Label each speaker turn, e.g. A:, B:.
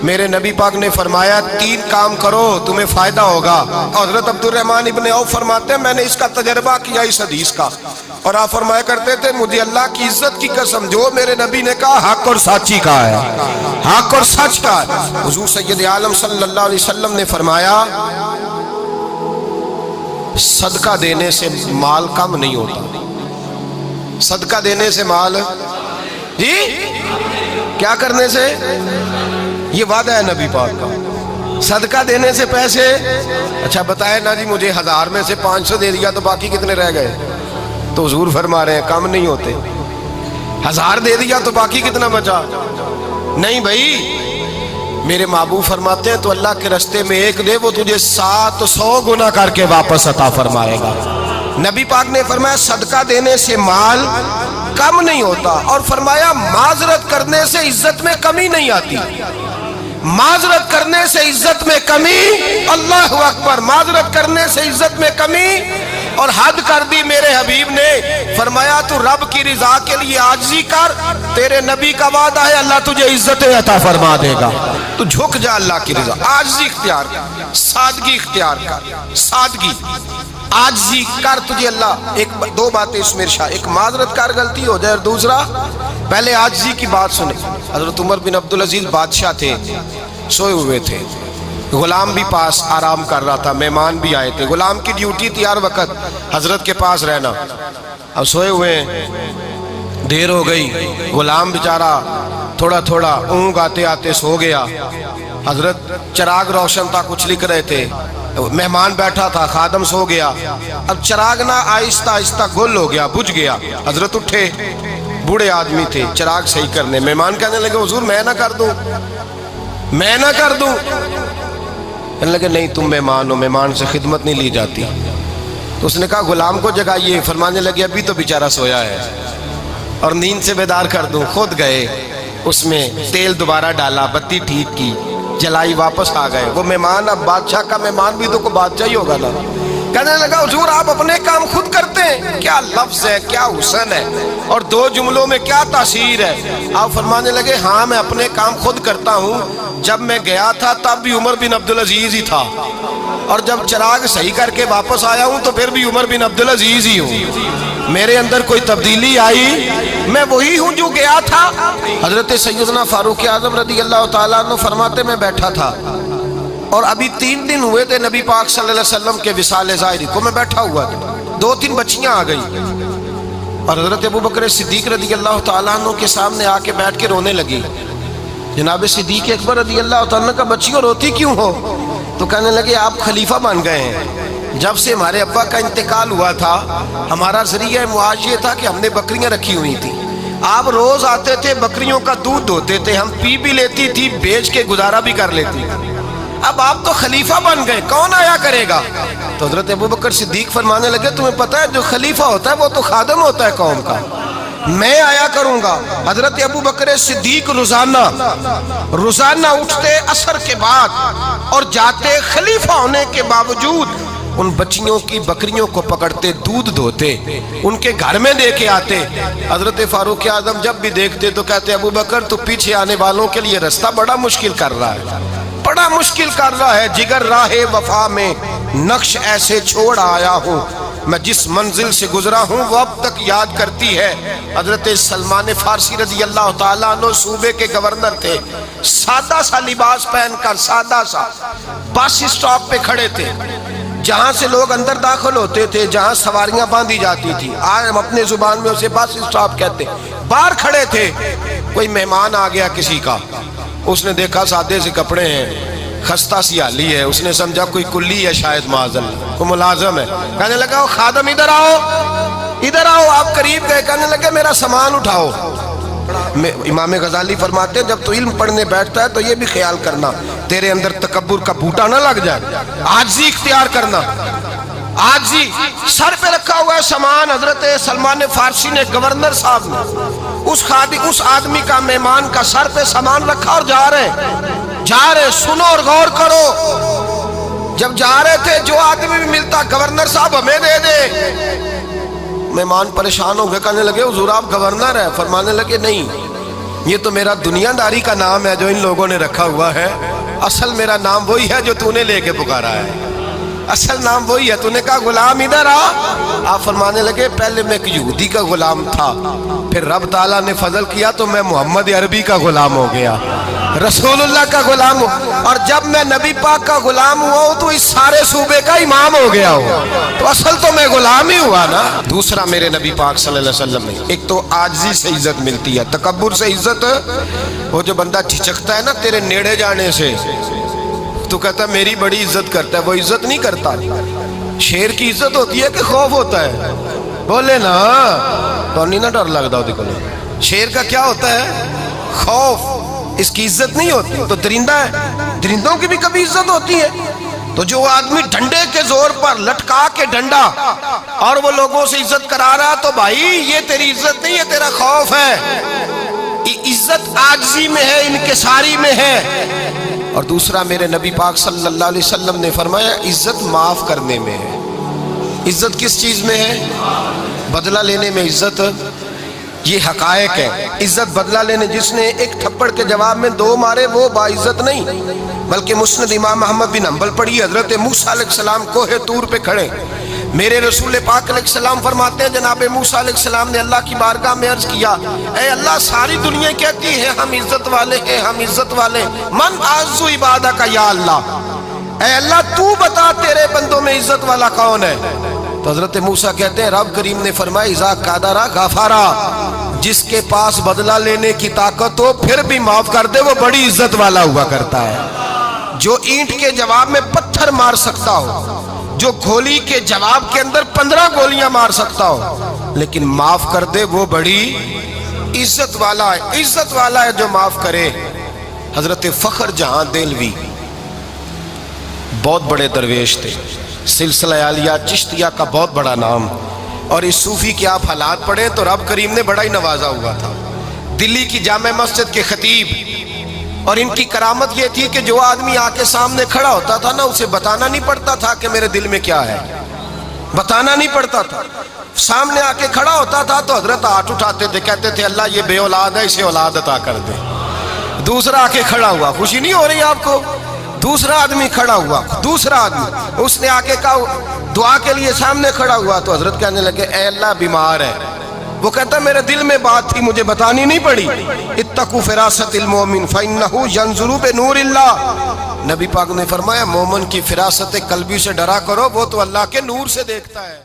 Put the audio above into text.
A: میرے نبی پاک نے فرمایا 3 کام کرو تمہیں فائدہ ہوگا. حضرت عبدالرحمن ابن عوف فرماتے ہیں میں نے اس کا تجربہ کیا اس حدیث کا, اور آپ فرمایا کرتے تھے مجھے اللہ کی عزت کی قسم جو میرے نبی نے کہا حق اور سچی کا ہے, حق اور سچ کا ہے. حضور سید عالم صلی اللہ علیہ وسلم نے فرمایا صدقہ دینے سے مال کم نہیں ہوتا. صدقہ دینے سے مال جی کیا کرنے سے, یہ وعدہ ہے نبی پاک کا. صدقہ دینے سے پیسے, اچھا بتائے نا جی مجھے 1000 میں سے 500 دے دیا تو باقی کتنے رہ گئے؟ تو حضور فرما رہے ہیں کم نہیں ہوتے. 1000 دے دیا تو باقی کتنا بچا؟ نہیں بھائی, میرے محبوب فرماتے ہیں تو اللہ کے رستے میں 1 دے وہ تجھے 700 گنا کر کے واپس عطا فرمائے گا. نبی پاک نے فرمایا صدقہ دینے سے مال کم نہیں ہوتا, اور فرمایا معذرت کرنے سے عزت میں کمی نہیں آتی. معذرت کرنے سے عزت میں کمی, اللہ اکبر, معذرت کرنے سے عزت میں کمی. اور حد کر دی میرے حبیب نے, فرمایا تو رب کی رضا کے لیے عاجزی کر, تیرے نبی کا وعدہ ہے اللہ تجھے عزت عطا فرما دے گا. تو جھک جا اللہ کی رضا, عاجزی اختیار کر, سادگی اختیار کر, سادگی عاجزی کر, تجھے اللہ 2 باتیں اس میں ارشاد, ایک معذرت کر غلطی ہو جائے, اور دوسرا پہلے عاجزی کی بات سنیں. حضرت عمر بن عبدالعزیز بادشاہ تھے, سوئے ہوئے تھے, غلام بھی پاس آرام کر رہا تھا, مہمان بھی آئے تھے. غلام کی ڈیوٹی تھی ہر وقت حضرت کے پاس رہنا. اب سوئے ہوئے دیر ہو گئی, غلام بیچارہ تھوڑا تھوڑا اونگ آتے آتے سو گیا. حضرت چراغ روشن تھا, کچھ لکھ رہے تھے, مہمان بیٹھا تھا, خادم سو گیا. اب چراغ نہ آہستہ آہستہ گل ہو گیا, بجھ گیا. حضرت اٹھے, بوڑھے آدمی تھے, چراغ صحیح کرنے. مہمان کہنے لگے حضور میں نہ کر دوں, میں نہ کر دوں. کہنے لگے نہیں تم مہمان ہو, مہمان سے خدمت نہیں لی جاتی. تو اس نے کہا غلام کو جگائیے. فرمانے لگے ابھی تو بیچارہ سویا ہے اور نیند سے بیدار کر دوں. خود گئے, اس میں تیل دوبارہ ڈالا, بتی ٹھیک کی, جلائی, واپس آ گئے. وہ مہمان, اب بادشاہ کا مہمان بھی تو کوئی بادشاہ ہی ہوگا نا. کہنے لگا حضور آپ اپنے کام خود کرتے ہیں, کیا لفظ ہے, کیا حسن ہے, اور 2 جملوں میں کیا تاثیر ہے. آپ فرمانے لگے ہاں میں اپنے کام خود کرتا ہوں. جب میں گیا تھا تب بھی عمر بن عبدالعزیز ہی تھا, اور جب چراغ صحیح کر کے واپس آیا ہوں تو پھر بھی عمر بن عبدالعزیز ہی ہوں. میرے اندر کوئی تبدیلی آئی, میں وہی ہوں جو گیا تھا. حضرت سیدنا فاروق اعظم رضی اللہ تعالیٰ عنہ فرماتے میں بیٹھا تھا, اور ابھی 3 دن ہوئے تھے نبی پاک صلی اللہ علیہ وسلم کے وصال ظاہری کو. میں بیٹھا ہوا تھا, 2-3 بچیاں آ گئی, اور حضرت ابوبکر صدیق رضی اللہ تعالیٰ عنہ کے سامنے آ کے بیٹھ کے رونے لگی. جناب صدیق اکبر رضی اللہ تعالیٰ عنہ کا بچیوں روتی کیوں ہو؟ تو کہنے لگے آپ خلیفہ بن گئے ہیں. جب سے ہمارے ابا کا انتقال ہوا تھا ہمارا ذریعہ معاش یہ تھا کہ ہم نے بکریاں رکھی ہوئی تھی. آپ روز آتے تھے, بکریوں کا دودھ دھوتے تھے, ہم پی بھی لیتی تھی, بیچ کے گزارا بھی کر لیتی. اب آپ تو خلیفہ بن گئے, کون آیا کرے گا؟ تو حضرت ابوبکر صدیق فرمانے لگے تمہیں پتہ ہے جو خلیفہ ہوتا ہے وہ تو خادم ہوتا ہے قوم کا, میں آیا کروں گا. حضرت ابوبکر صدیق روزانہ اٹھتے عصر کے بعد اور جاتے, خلیفہ ہونے کے باوجود ان بچیوں کی بکریوں کو پکڑتے, دودھ دھوتے, ان کے گھر میں دے کے آتے. حضرت فاروق اعظم جب بھی دیکھتے تو کہتے ابوبکر تو پیچھے آنے والوں کے لیے رستہ بڑا مشکل کر رہا ہے, بڑا مشکل کر رہا ہے. جگر راہ وفا میں نقش ایسے چھوڑ آیا ہوں, میں جس منزل سے گزرا ہوں وہ اب تک یاد کرتی ہے. حضرت سلمان فارسی رضی اللہ تعالیٰ عنہ صوبے کے گورنر تھے, سادہ سا لباس پہن کر, سادہ سا, بس اسٹاپ پہ کھڑے تھے, جہاں سے لوگ اندر داخل ہوتے تھے, جہاں سواریاں باندھی جاتی تھی, آج ہم اپنے زبان میں اسے بس اسٹاپ کہتے. باہر کھڑے تھے, کوئی مہمان آ گیا کسی کا, اس نے دیکھا سادے سے کپڑے ہیں, خستہ سی حالی ہے, اس نے سمجھا کوئی کلی ہے شاید, معاذ اللہ کوئی ملازم ہے. کہنے لگا خادم ادھر آؤ, ادھر آؤ. آپ قریب گئے, کہنے لگے میرا سامان اٹھاؤ. امام غزالی فرماتے ہیں جب تو علم پڑھنے بیٹھتا ہے تو یہ بھی خیال کرنا تیرے اندر تکبر کا بوٹا نہ لگ جائے, عاجزی اختیار کرنا. عاجزی, سر پہ رکھا ہوا ہے سامان. حضرت سلمان فارسی نے, گورنر صاحب نے, اس آدمی کا, مہمان کا سر پہ سامان رکھا اور جا رہے. سنو اور غور کرو, جب جا رہے تھے جو آدمی بھی ملتا گورنر صاحب ہمیں دے دے. مہمان پریشان ہو گئے, کہنے لگے حضور آپ گورنر ہیں؟ فرمانے لگے نہیں, یہ تو میرا دنیا داری کا نام ہے جو ان لوگوں نے رکھا ہوا ہے، اصل میرا نام وہی ہے جو تو نے لے کے پکارا ہے، اصل نام وہی ہے۔ تو نے کہا غلام ادھر آ، آپ فرمانے لگے پہلے میں ایک یہودی کا غلام تھا، پھر رب تعالیٰ نے فضل کیا تو میں محمد عربی کا غلام ہو گیا، رسول اللہ کا غلام ہوں، اور جب میں نبی پاک کا غلام ہوا ہوں تو اس سارے صوبے کا امام ہو گیا ہوں، تو اصل تو میں غلام ہی ہوا نا۔ دوسرا میرے نبی پاک صلی اللہ علیہ وسلم نے ایک تو عاجزی سے عزت ملتی ہے، تکبر سے عزت، وہ جو بندہ جھجکتا ہے نا تیرے نیڑے جانے سے، تو کہتا ہے میری بڑی عزت کرتا ہے، وہ عزت نہیں کرتا۔ شیر کی عزت ہوتی ہے کہ خوف ہوتا ہے؟ بولے نا تو نہیں نہ ڈر لگتا ہوتی کو، شیر کا کیا ہوتا ہے؟ خوف، اس کی عزت نہیں ہوتی۔ تو درندہ ہے، درندوں کی بھی کبھی عزت ہوتی ہے؟ تو جو آدمی ڈنڈے کے زور پر لٹکا کے ڈنڈا اور وہ لوگوں سے عزت کرا رہا، تو بھائی یہ تیری عزت نہیں ہے، تیرا خوف ہے۔ عزت عاجزی میں ہے، انکساری میں ہے۔ اور دوسرا میرے نبی پاک صلی اللہ علیہ وسلم نے فرمایا عزت معاف کرنے میں ہے۔ عزت کس چیز میں ہے؟ بدلہ لینے میں عزت، یہ حقائق ہے۔ عزت بدلہ لینے، جس نے ایک تھپڑ کے جواب میں دو مارے وہ باعزت نہیں، بلکہ مسند امام احمد بن حنبل پڑھی، حضرت موسیٰ علیہ السلام کوہ طور پہ کھڑے، میرے رسول پاک علیہ السلام فرماتے ہیں جناب موسیٰ علیہ السلام نے اللہ کی بارگاہ میں عرض کیا، اے اللہ ساری دنیا کہتی ہے ہم عزت والے ہیں، ہم عزت والے، من اعز عبادک یا اللہ، اے اللہ تو بتا تیرے بندوں میں عزت والا کون ہے؟ تو حضرت موسیٰ کہتے ہیں رب کریم نے فرمایا اذا قدر غفرا، جس کے پاس بدلہ لینے کی طاقت ہو پھر بھی معاف کر دے وہ بڑی عزت والا ہوا کرتا ہے۔ جو اینٹ کے جواب میں پتھر مار سکتا ہو، جو گولی کے جواب کے اندر 15 گولیاں مار سکتا ہو، لیکن معاف کر دے وہ بڑی عزت والا ہے۔ عزت والا ہے جو معاف کرے۔ حضرت فخر جہاں دہلوی بہت بڑے درویش تھے، سلسلہ عالیہ چشتیہ کا بہت بڑا نام، اور اس صوفی کے آپ حالات پڑھیں تو رب کریم نے بڑا ہی نوازا ہوا تھا۔ دلی کی جامع مسجد کے خطیب، اور ان کی کرامت یہ تھی کہ جو آدمی آ کے سامنے کھڑا ہوتا تھا نا اسے بتانا نہیں پڑتا تھا کہ میرے دل میں کیا ہے، بتانا نہیں پڑتا تھا۔ سامنے آ کے کھڑا ہوتا تھا تو حضرت ہاتھ اٹھاتے تھے، کہتے تھے اللہ یہ بے اولاد ہے اسے اولاد عطا کر دے۔ دوسرا آ کے کھڑا ہوا، خوشی نہیں ہو رہی آپ کو؟ دوسرا آدمی کھڑا ہوا، دوسرا آدمی اس نے آ کے کہا دعا کے لیے سامنے کھڑا ہوا، تو حضرت کہنے لگے اے اللہ بیمار ہے، وہ کہتا میرے دل میں بات تھی مجھے بتانی نہیں پڑی، اتقوا فراست المومن فإنہ ینظر بنور اللہ، نبی پاک نے فرمایا مومن کی فراست قلبی سے ڈرا کرو، وہ تو اللہ کے نور سے دیکھتا ہے۔